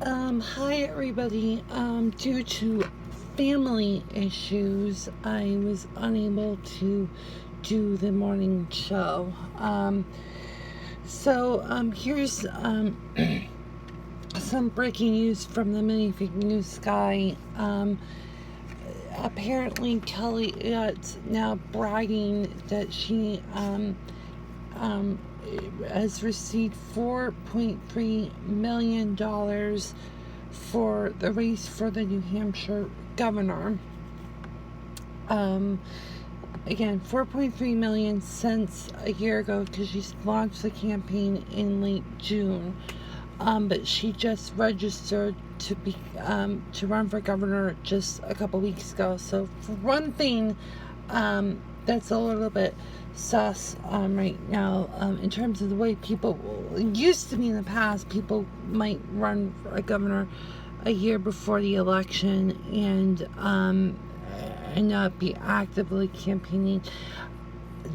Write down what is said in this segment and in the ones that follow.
Hi everybody. Due to family issues, I was unable to do the morning show. Here's some breaking news from the Mini Fake News guy. Apparently Kelly is now bragging that she um, has received $4.3 million for the race for the New Hampshire governor. Again, 4.3 million since a year ago because she launched the campaign in late June. But she just registered to run for governor just a couple weeks ago. So for one thing, that's a little bit sus right now in terms of the way people used to be in the past. People might run for a governor a year before the election and not be actively campaigning.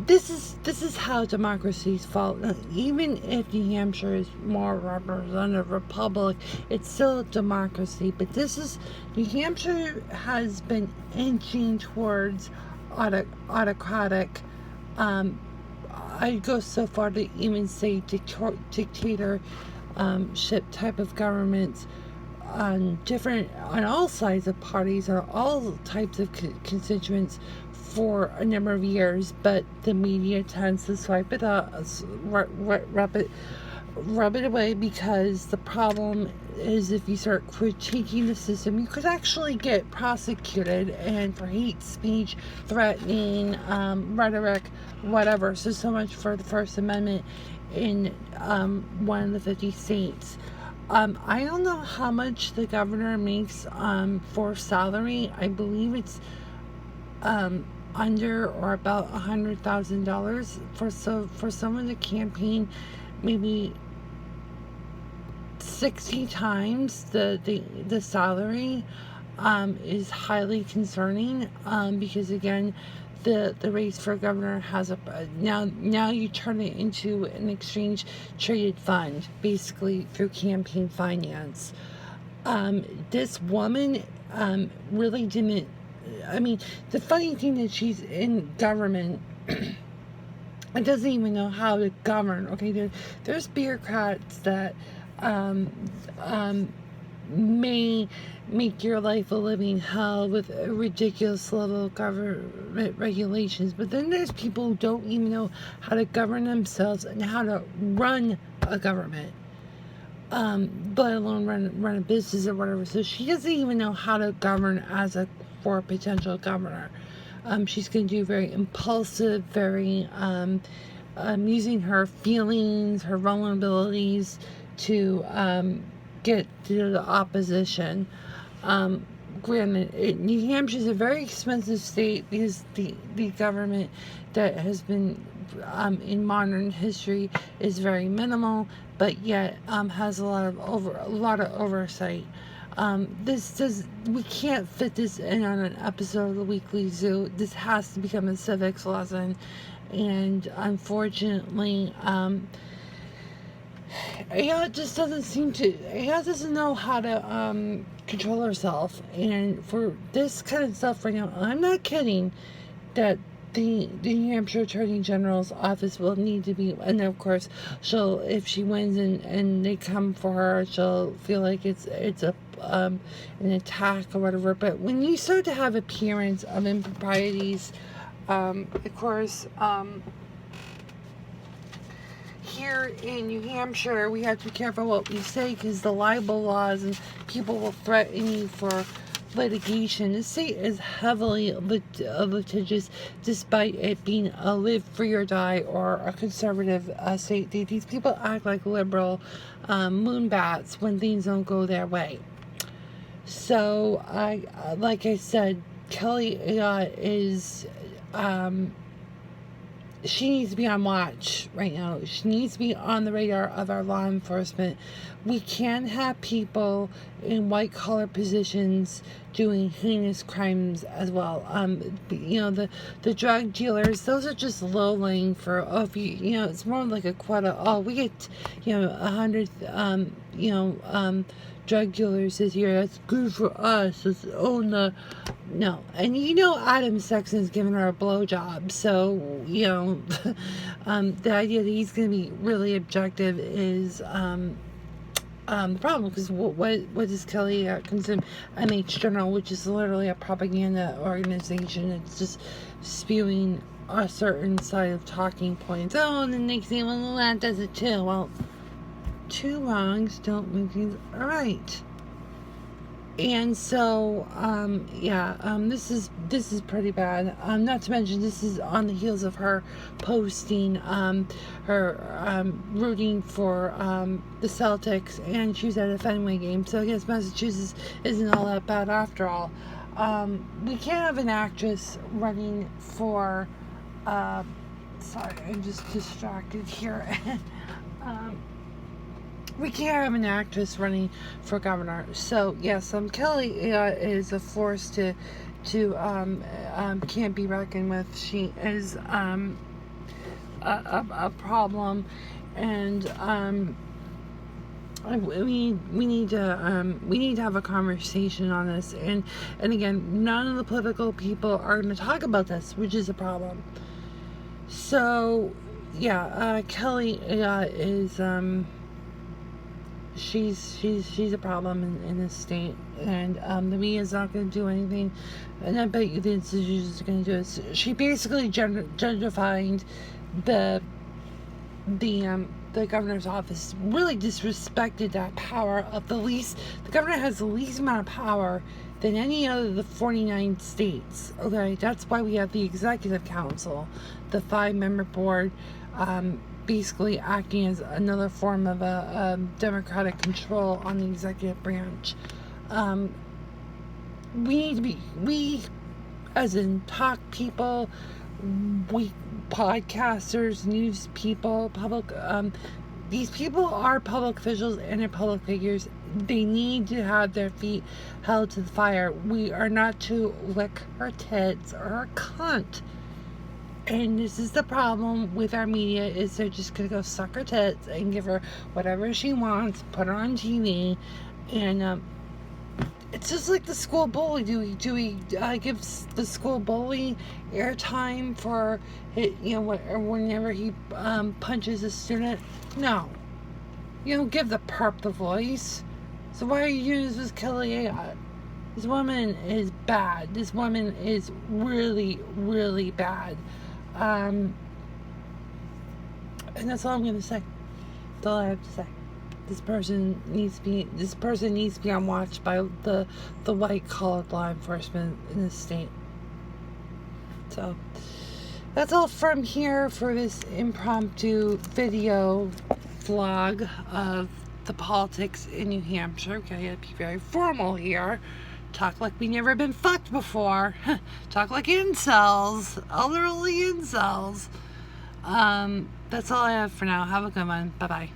This is how democracies fall. Even if New Hampshire is more representative republic, it's still a democracy. But New Hampshire has been inching towards autocratic. I'd go so far to even say dictatorship type of governments on all sides of parties or all types of constituents for a number of years, but the media tends to swipe it up, rub it away, because the problem is if you start critiquing the system, you could actually get prosecuted and for hate speech, threatening, rhetoric, whatever. So much for the First Amendment in one of the 50 states. I don't know how much the governor makes for salary. I believe it's under or about $100,000 for someone to campaign maybe 60 times the salary is highly concerning, because again, the race for governor has now you turn it into an exchange traded fund, basically through campaign finance. This woman really didn't. I mean, the funny thing is she's in government and doesn't even know how to govern. Okay, there's bureaucrats that may make your life a living hell with a ridiculous level of government regulations, but then there's people who don't even know how to govern themselves and how to run a government, let alone run a business or whatever. So she doesn't even know how to govern for a potential governor. She's going to do very impulsive, very using her feelings, her vulnerabilities to get to the opposition. Granted, New Hampshire is a very expensive state because the government that has been in modern history is very minimal, but yet has a lot of oversight. We can't fit this in on an episode of the Weekly Zoo. This has to become a civics lesson, and unfortunately, Aya just doesn't know how to control herself, and for this kind of stuff right now, I'm not kidding that the New Hampshire Attorney General's office will need to be, and of course, if she wins and they come for her, she'll feel like it's an attack or whatever. But when you start to have appearance of improprieties, of course, here in New Hampshire, we have to be careful what we say because the libel laws and people will threaten you for litigation. The state is heavily litigious, despite it being a live free or die or a conservative state. These people act like liberal moonbats when things don't go their way. So like I said, Kelly is she needs to be on watch right now. She needs to be on the radar of our law enforcement. We can have people in white-collar positions doing heinous crimes as well. The drug dealers, those are just low-laying for, it's more like a quota. Oh, we get, 100 drug dealers this year. That's good for us. Let's own the... No. And Adam Sexton's giving her a blowjob. So, the idea that he's going to be really objective is... the problem, because what does Kelly consume? MH Journal, which is literally a propaganda organization. It's just spewing a certain side of talking points. Oh, and then they say, well, that does it too. Well, two wrongs don't make things right. And so, this is pretty bad. Not to mention, this is on the heels of her posting her rooting for the Celtics, and she was at a Fenway game. So I guess Massachusetts isn't all that bad after all. We can't have an actress running for. Sorry, I'm just distracted here. We can't have an actress running for governor. So yes, Kelly is a force to can't be reckoned with. She is a problem, and we need to have a conversation on this. And again, none of the political people are going to talk about this, which is a problem. So yeah, Kelly is she's a problem in this state, and the media's not going to do anything, and I bet you the institutions are going to do it. She basically gentrified the governor's office, really disrespected that power of the least. The governor has the least amount of power than any other of the 49 states. Okay, that's why we have the executive council, the 5-member board, basically acting as another form of a democratic control on the executive branch. We as in talk people, we podcasters, news people, public, these people are public officials and they're public figures. They need to have their feet held to the fire. We are not to lick her tits or her cunt. And this is the problem with our media, is they're just going to go suck her tits and give her whatever she wants, put her on TV, and it's just like the school bully. Do we give the school bully airtime for it, whenever he punches a student? No. You don't give the perp the voice. So why are you doing this with Kelly Ayotte? This woman is bad. This woman is really, really bad. And that's all I'm going to say. That's all I have to say. This person needs to be on watch by the white collared law enforcement in this state. So that's all from here for this impromptu video vlog of the politics in New Hampshire. Okay, I'd be very formal here. Talk like we never been fucked before. Talk like incels. Elderly incels. That's all I have for now. Have a good one. Bye-bye.